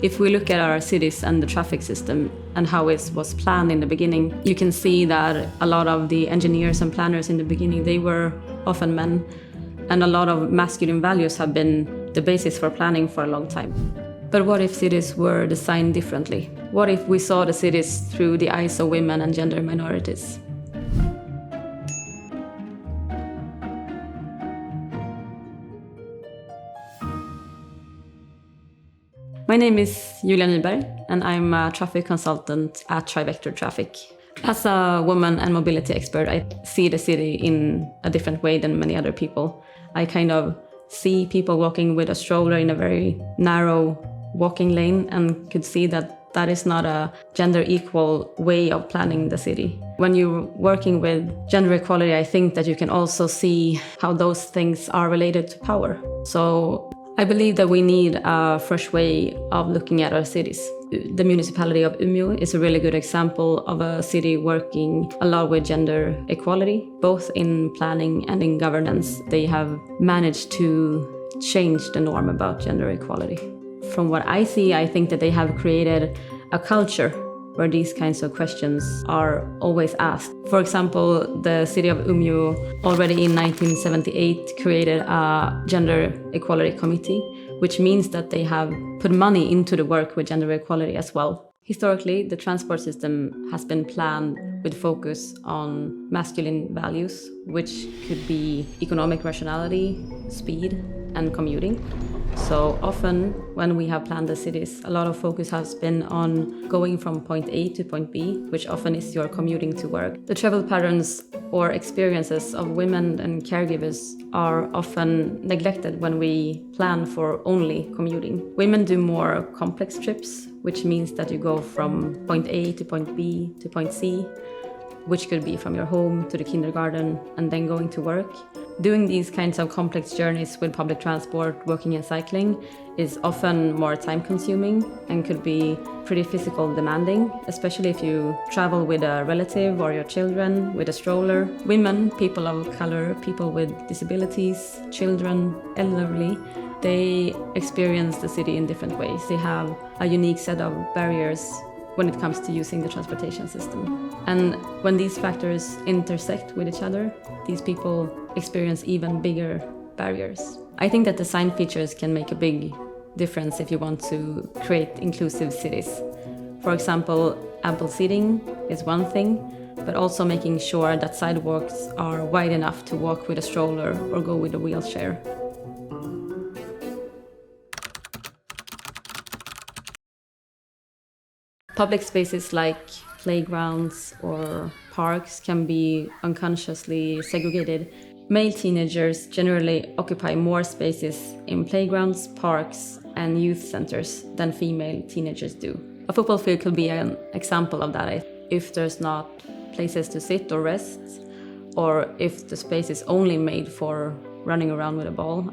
If we look at our cities and the traffic system and how it was planned in the beginning, you can see that a lot of the engineers and planners in the beginning, they were often men, and a lot of masculine values have been the basis for planning for a long time. But what if cities were designed differently? What if we saw the cities through the eyes of women and gender minorities? My name is Julia Nyberg, and I'm a traffic consultant at Trivector Traffic. As a woman and mobility expert, I see the city in a different way than many other people. I kind of see people walking with a stroller in a very narrow walking lane and could see that that is not a gender equal way of planning the city. When you're working with gender equality, I think that you can also see how those things are related to power. So I believe that we need a fresh way of looking at our cities. The municipality of Umeå is a really good example of a city working a lot with gender equality, both in planning and in governance. They have managed to change the norm about gender equality. From what I see, I think that they have created a culture where these kinds of questions are always asked. For example, the city of Umeå already in 1978 created a gender equality committee, which means that they have put money into the work with gender equality as well. Historically, the transport system has been planned with focus on masculine values, which could be economic rationality, speed, and commuting. So often when we have planned the cities, a lot of focus has been on going from point A to point B, which often is your commuting to work. The travel patterns or experiences of women and caregivers are often neglected when we plan for only commuting. Women do more complex trips, which means that you go from point A to point B to point C, which could be from your home to the kindergarten and then going to work. Doing these kinds of complex journeys with public transport, walking and cycling is often more time-consuming and could be pretty physical demanding, especially if you travel with a relative or your children with a stroller. Women, people of color, people with disabilities, children, elderly, they experience the city in different ways. They have a unique set of barriers when it comes to using the transportation system. And when these factors intersect with each other, these people experience even bigger barriers. I think that design features can make a big difference if you want to create inclusive cities. For example, ample seating is one thing, but also making sure that sidewalks are wide enough to walk with a stroller or go with a wheelchair. Public spaces like playgrounds or parks can be unconsciously segregated. Male teenagers generally occupy more spaces in playgrounds, parks, and youth centers than female teenagers do. A football field could be an example of that. If there's not places to sit or rest, or if the space is only made for running around with a ball.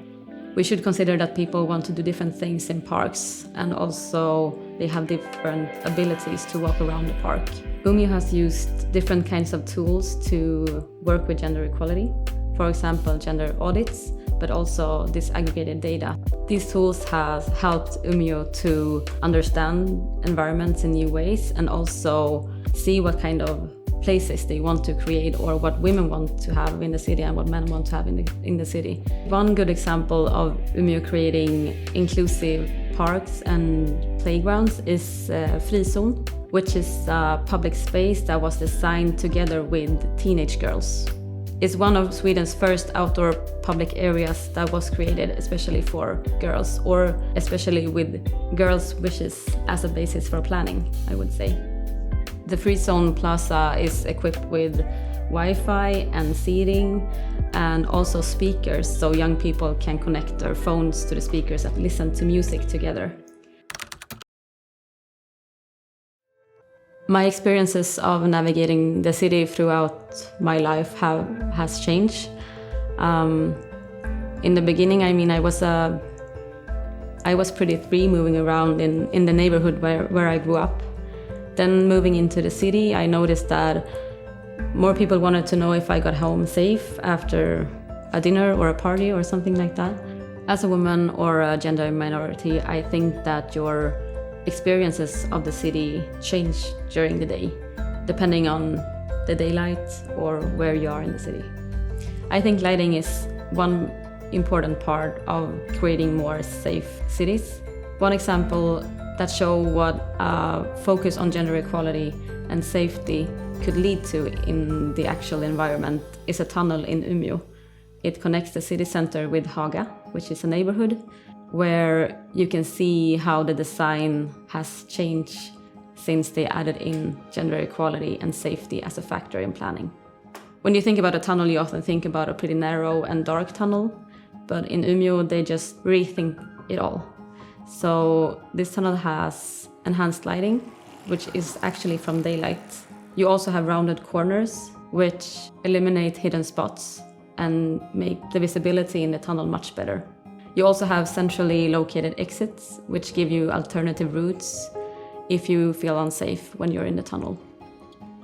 We should consider that people want to do different things in parks, and also they have different abilities to walk around the park. Umeå has used different kinds of tools to work with gender equality. For example, gender audits, but also disaggregated data. These tools have helped Umeå to understand environments in new ways and also see what kind of places they want to create or what women want to have in the city and what men want to have in the city. One good example of Umeå creating inclusive parks and playgrounds is Frizon, which is a public space that was designed together with teenage girls. It's one of Sweden's first outdoor public areas that was created especially for girls, or especially with girls' wishes as a basis for planning, I would say. The Frizon Plaza is equipped with Wi-Fi and seating and also speakers, so young people can connect their phones to the speakers and listen to music together. My experiences of navigating the city throughout my life has changed. In the beginning, I was pretty free moving around in the neighborhood where I grew up. Then moving into the city, I noticed that more people wanted to know if I got home safe after a dinner or a party or something like that. As a woman or a gender minority, I think that your experiences of the city change during the day, depending on the daylight or where you are in the city. I think lighting is one important part of creating more safe cities. One example that show what focus on gender equality and safety could lead to in the actual environment is a tunnel in Umeå. It connects the city center with Haga, which is a neighborhood, where you can see how the design has changed since they added in gender equality and safety as a factor in planning. When you think about a tunnel, you often think about a pretty narrow and dark tunnel, but in Umeå they just rethink it all. So this tunnel has enhanced lighting, which is actually from daylight. You also have rounded corners, which eliminate hidden spots and make the visibility in the tunnel much better. You also have centrally located exits, which give you alternative routes if you feel unsafe when you're in the tunnel.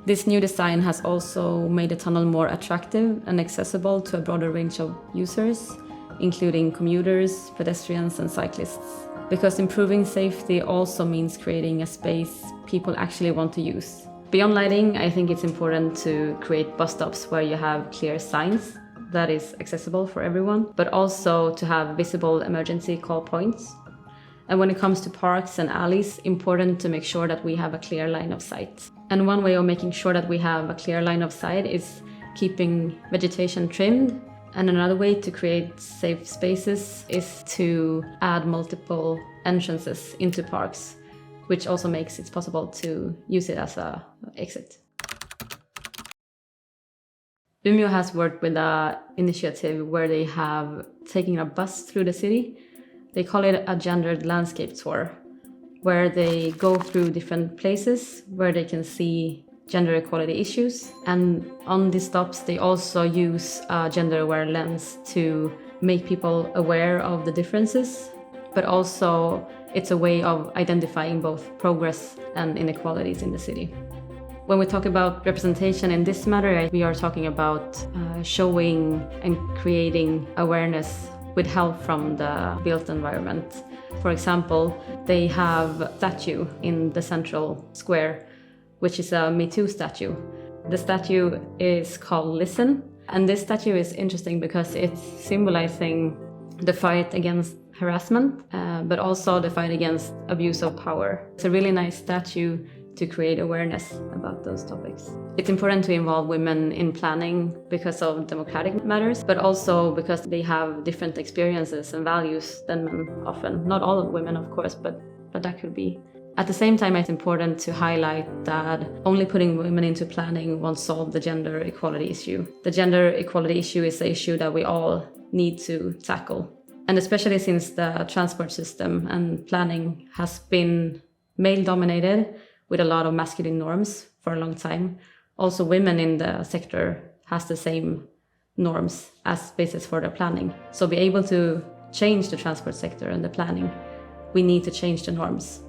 This new design has also made the tunnel more attractive and accessible to a broader range of users, including commuters, pedestrians, and cyclists. Because improving safety also means creating a space people actually want to use. Beyond lighting, I think it's important to create bus stops where you have clear signs that is accessible for everyone, but also to have visible emergency call points. And when it comes to parks and alleys, important to make sure that we have a clear line of sight. And one way of making sure that we have a clear line of sight is keeping vegetation trimmed. And another way to create safe spaces is to add multiple entrances into parks, which also makes it possible to use it as an exit. Umeå has worked with an initiative where they have taken a bus through the city. They call it a gendered landscape tour, where they go through different places where they can see gender equality issues. And on these stops, they also use a gender-aware lens to make people aware of the differences, but also it's a way of identifying both progress and inequalities in the city. When we talk about representation in this matter, we are talking about showing and creating awareness with help from the built environment. For example, they have a statue in the central square, which is a Me Too statue. The statue is called Listen, and this statue is interesting because it's symbolizing the fight against harassment, but also the fight against abuse of power. It's a really nice statue to create awareness about those topics. It's important to involve women in planning because of democratic matters, but also because they have different experiences and values than men often. Not all women, of course, but that could be. At the same time, it's important to highlight that only putting women into planning won't solve the gender equality issue. The gender equality issue is an issue that we all need to tackle. And especially since the transport system and planning has been male-dominated, with a lot of masculine norms for a long time. Also, women in the sector has the same norms as basis for their planning. So be able to change the transport sector and the planning, we need to change the norms.